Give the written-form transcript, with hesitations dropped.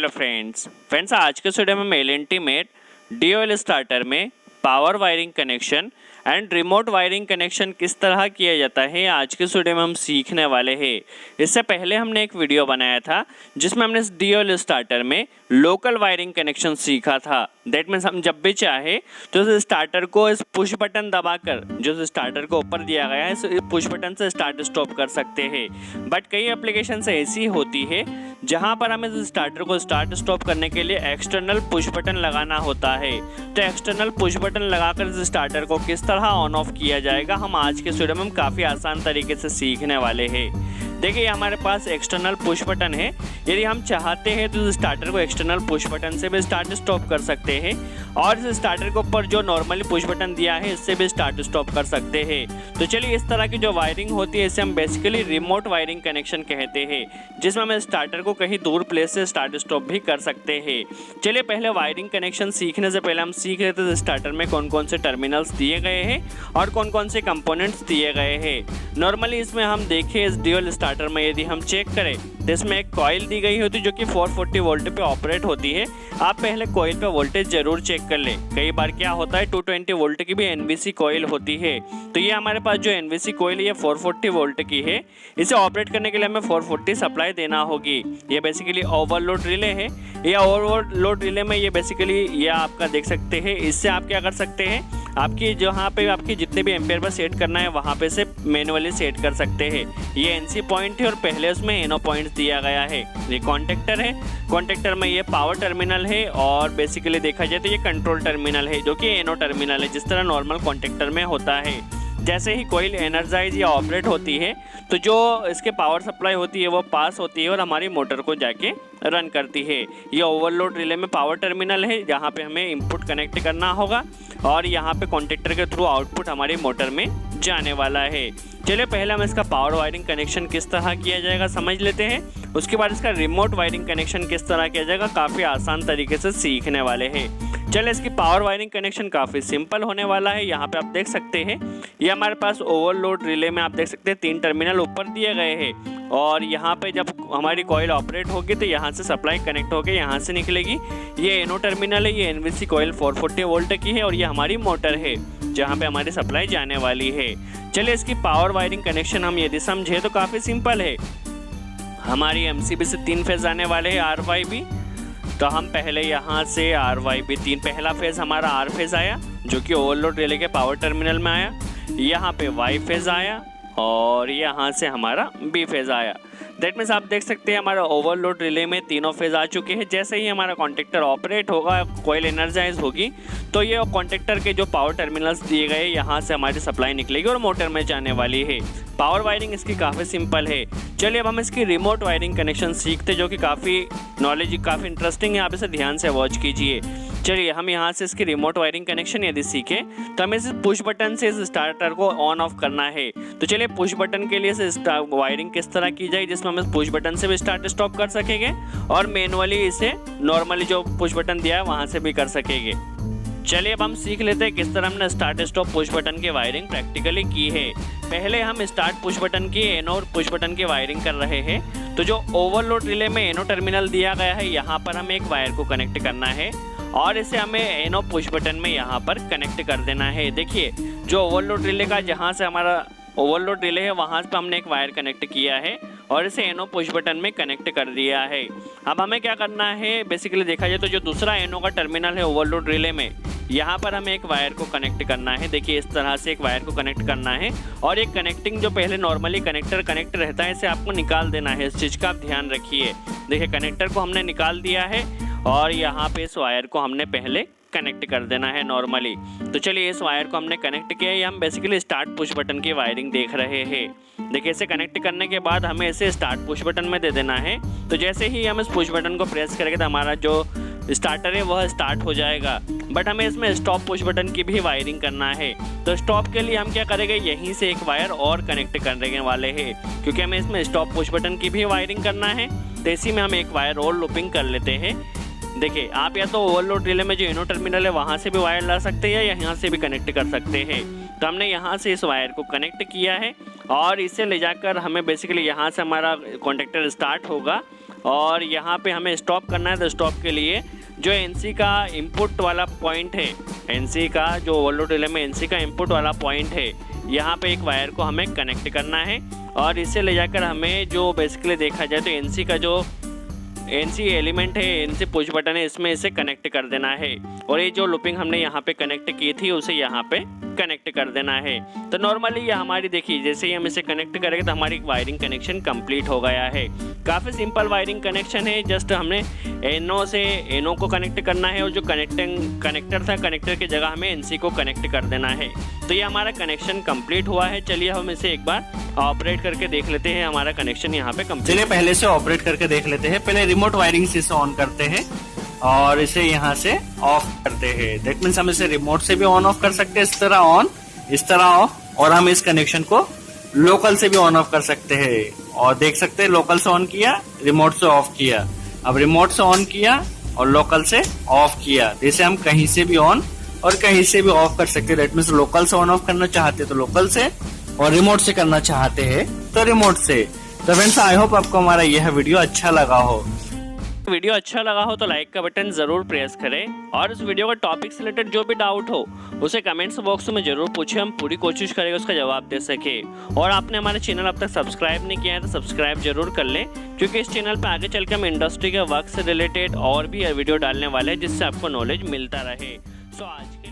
Hello friends आज के video में एल&टी में d.o.l स्टार्टर में power wiring connection and remote wiring connection किस तरह किया जाता है आज के वीडियो में हम सीखने वाले हैं। इससे पहले हमने एक वीडियो बनाया था जिसमें हमने d.o.l स्टार्टर में लोकल वायरिंग कनेक्शन सीखा था। दैट मीन्स हम जब भी चाहे तो इस स्टार्टर को इस पुश बटन दबाकर जो स्टार्टर को ऊपर दिया गया है इस पुश बटन से स्टार्ट स्टॉप कर सकते हैं। बट कई एप्लीकेशन ऐसी होती है जहां पर हमें इस स्टार्टर को स्टार्ट स्टॉप करने के लिए एक्सटर्नल पुश बटन लगाना होता है। तो एक्सटर्नल पुश बटन लगाकर इस स्टार्टर को किस तरह ऑन ऑफ किया जाएगा हम आज के वीडियो में हम काफ़ी आसान तरीके से सीखने वाले हैं। देखिए हमारे पास एक्सटर्नल पुश बटन है। यदि हम चाहते हैं तो स्टार्टर को एक्सटर्नल पुश बटन से भी स्टार्ट स्टॉप कर सकते हैं और इस स्टार्टर के ऊपर जो नॉर्मली पुश बटन दिया है इससे भी स्टार्ट स्टॉप कर सकते हैं। तो चलिए इस तरह की जो वायरिंग होती है इसे हम बेसिकली रिमोट वायरिंग कनेक्शन कहते हैं, जिसमें हम स्टार्टर को कहीं दूर प्लेस से स्टार्ट स्टॉप भी कर सकते हैं। चलिए पहले वायरिंग कनेक्शन सीखने से पहले हम सीख लेते हैं स्टार्टर में कौन कौन से टर्मिनल्स दिए गए हैं और कौन कौन से कंपोनेंट्स दिए गए हैं। नॉर्मली इसमें हम देखें इस d.o.l स्टार्टर में यदि हम चेक करें तो इसमें एक कॉइल दी गई होती है जो कि 440 वोल्ट पे ऑपरेट होती है। आप पहले कॉइल पे वोल्टेज जरूर चेक कर लें। कई बार क्या होता है 220 वोल्ट की भी एनवीसी कॉइल होती है। तो ये हमारे पास जो एनवीसी कॉइल है ये 440 वोल्ट की है। इसे ऑपरेट करने के लिए हमें 440 सप्लाई देना होगी। ये बेसिकली ओवरलोड रिले है। या ओवरलोड रिले में ये बेसिकली ये आपका देख सकते हैं। इससे आप क्या कर सकते हैं, आपकी जहाँ पे आपकी जितने भी एम्पेयर पर सेट करना है वहाँ पे से मैनुअली सेट कर सकते हैं। ये एनसी पॉइंट है और पहले उसमें एनो पॉइंट दिया गया है। ये कॉन्टेक्टर है, कॉन्टेक्टर में ये पावर टर्मिनल है और बेसिकली देखा जाए तो ये कंट्रोल टर्मिनल है जो कि एनो टर्मिनल है जिस तरह नॉर्मल कॉन्टेक्टर में होता है। जैसे ही कोयल एनर्जाइज या ऑपरेट होती है तो जो इसके पावर सप्लाई होती है वो पास होती है और हमारी मोटर को जाके रन करती है। ये ओवरलोड रिले में पावर टर्मिनल है जहाँ पे हमें इनपुट कनेक्ट करना होगा और यहाँ पे कॉन्टेक्टर के थ्रू आउटपुट हमारी मोटर में जाने वाला है। चलिए पहले हम इसका पावर वायरिंग कनेक्शन किस तरह किया जाएगा समझ लेते हैं। उसके बाद इसका रिमोट वायरिंग कनेक्शन किस तरह किया जाएगा काफ़ी आसान तरीके से सीखने वाले हैं। चलिए इसकी पावर वायरिंग कनेक्शन काफ़ी सिंपल होने वाला है। यहाँ पे आप देख सकते हैं ये हमारे पास ओवरलोड रिले में आप देख सकते हैं 3 टर्मिनल ऊपर दिए गए हैं और यहाँ पे जब हमारी कॉइल ऑपरेट होगी तो यहाँ से सप्लाई कनेक्ट होकर यहाँ से निकलेगी। ये एनो टर्मिनल है, ये एनवीसी कॉइल 440 वोल्ट की है और ये हमारी मोटर है जहाँ पे हमारी सप्लाई जाने वाली है। चलिए इसकी पावर वायरिंग कनेक्शन हम यदि समझे तो काफ़ी सिंपल है। हमारी एमसीबी से 3 फेज आने वाले हैं RYB। तो हम पहले यहाँ से RYB 3 पहला फेज हमारा R फेज आया जो कि ओवरलोड रिले के पावर टर्मिनल में आया। यहाँ पे Y फेज आया और यहाँ से हमारा B फेज आया। दैट मीन्स आप देख सकते हैं हमारा ओवरलोड रिले में तीनों फेज आ चुके हैं। जैसे ही हमारा कॉन्टेक्टर ऑपरेट होगा कॉइल एनर्जाइज होगी तो ये कॉन्टेक्टर के जो पावर टर्मिनल्स दिए गए यहाँ से हमारी सप्लाई निकलेगी और मोटर में जाने वाली है। पावर वायरिंग इसकी काफ़ी सिंपल है। चलिए अब हम इसकी रिमोट वायरिंग कनेक्शन सीखते जो कि काफ़ी काफ़ी इंटरेस्टिंग है। आप इसे ध्यान से वॉच कीजिए। चलिए हम यहाँ से इसकी रिमोट वायरिंग कनेक्शन यदि सीखें तो हमें इस पुश बटन से इस स्टार्टर को ऑन ऑफ करना है। तो चलिए पुश बटन के लिए इस वायरिंग किस तरह की जाए जिसमें हम इस पुश बटन से भी स्टार्ट स्टॉप कर सकेंगे और मैनुअली इसे नॉर्मली जो पुश बटन दिया है वहाँ से भी कर सकेंगे। चलिए अब हम सीख लेते हैं किस तरह हमने स्टार्ट स्टॉप पुश बटन की वायरिंग प्रैक्टिकली की है। पहले हम स्टार्ट पुश बटन की एनो और पुश बटन की वायरिंग कर रहे हैं। तो जो ओवरलोड रिले में एनो टर्मिनल दिया गया है यहाँ पर हमें एक वायर को कनेक्ट करना है और इसे हमें एनो पुश बटन में यहाँ पर कनेक्ट कर देना है। देखिए जो ओवरलोड रिले का जहाँ से हमारा ओवरलोड रिले है वहाँ पर हमने एक वायर कनेक्ट किया है और इसे एनो पुश बटन में कनेक्ट कर दिया है। अब हमें क्या करना है, बेसिकली देखा जाए तो जो दूसरा एनो का टर्मिनल है ओवरलोड रिले में यहाँ पर हमें एक वायर को कनेक्ट करना है। देखिए इस तरह से एक वायर को कनेक्ट करना है और एक कनेक्टिंग जो पहले नॉर्मली कनेक्टर कनेक्ट रहता है इसे आपको निकाल देना है। इस चीज़ का आप ध्यान रखिए। देखिए कनेक्टर को हमने निकाल दिया है और यहाँ पे इस वायर को हमने पहले कनेक्ट कर देना है नॉर्मली। तो चलिए इस वायर को हमने कनेक्ट किया है। हम बेसिकली स्टार्ट पुश बटन की वायरिंग देख रहे हैं। देखिए इसे कनेक्ट करने के बाद हमें इसे स्टार्ट पुश बटन में दे देना है। तो जैसे ही हम इस पुश बटन को प्रेस करेंगे तो हमारा जो स्टार्टर है वह स्टार्ट हो जाएगा। बट हमें इसमें स्टॉप पुश बटन की भी वायरिंग करना है। तो स्टॉप के लिए हम क्या करेंगे, यहीं से एक वायर और कनेक्ट करने वाले हैं क्योंकि हमें इसमें स्टॉप पुश बटन की भी वायरिंग करना है। तो इसी में हम एक वायर और लूपिंग कर लेते हैं। देखिए आप या तो ओवरलोड रिले में जो इनो टर्मिनल है वहाँ से भी वायर ला सकते हैं या यहाँ से भी कनेक्ट कर सकते हैं। तो हमने यहाँ से इस वायर को कनेक्ट किया है और इसे ले जाकर हमें बेसिकली यहाँ से हमारा कॉन्टेक्टर स्टार्ट होगा और यहाँ पे हमें स्टॉप करना है। तो स्टॉप के लिए जो एनसी का इनपुट वाला पॉइंट है, एनसी का जो ओवरलोड रिले में एनसी का इनपुट वाला पॉइंट है, यहाँ पे एक वायर को हमें कनेक्ट करना है और इसे ले जाकर हमें जो बेसिकली देखा जाए तो एनसी का जो एनसी एलिमेंट है, एनसी पुश बटन है, इसमें इसे कनेक्ट कर देना है। और ये जो लूपिंग हमने यहाँ पे कनेक्ट की थी उसे यहाँ पे कनेक्ट कर देना है। तो नॉर्मली ये हमारी देखिए जैसे ही हम इसे कनेक्ट करेंगे तो हमारी वायरिंग कनेक्शन कंप्लीट हो गया है। काफ़ी सिंपल वायरिंग कनेक्शन है। जस्ट हमने एनो से एनो को कनेक्ट करना है और जो कनेक्टर था, कनेक्टर की जगह हमें एनसी को कनेक्ट कर देना है। तो ये हमारा कनेक्शन कंप्लीट हुआ है। चलिए हम इसे एक बार ऑपरेट करके देख लेते हैं। हमारा कनेक्शन यहाँ पे कंप्लीट। चलिए पहले से ऑपरेट करके देख लेते हैं। पहले रिमोट वायरिंग से इसे ऑन करते हैं और इसे यहाँ से ऑफ करते हैं। दैट मीन्स हम इसे रिमोट से भी ऑन ऑफ कर सकते हैं, इस तरह ऑन, इस तरह ऑफ, और हम इस कनेक्शन को लोकल से भी ऑन ऑफ कर सकते हैं। और देख सकते हैं लोकल से ऑन किया, रिमोट से ऑफ किया, अब रिमोट से ऑन किया और लोकल से ऑफ किया। जैसे हम कहीं से भी ऑन और कहीं से भी ऑफ कर सकते हैं। दैट मीन्स लोकल से ऑन ऑफ करना चाहते हैं तो लोकल से, और रिमोट से करना चाहते हैं तो रिमोट से। तो फ्रेंड्स आई होप आपको हमारा यह वीडियो अच्छा लगा हो। वीडियो अच्छा लगा हो तो लाइक का बटन जरूर प्रेस करें और इस वीडियो का टॉपिक से रिलेटेड जो भी डाउट हो उसे कमेंट्स बॉक्स में जरूर पूछें। हम पूरी कोशिश करेंगे उसका जवाब दे सके। और आपने हमारे चैनल अब तक सब्सक्राइब नहीं किया है तो सब्सक्राइब जरूर कर लें, क्योंकि इस चैनल पर आगे चलकर हम इंडस्ट्री के वर्क से रिलेटेड और भी वीडियो डालने वाले हैं जिससे आपको नॉलेज मिलता रहे। सो आज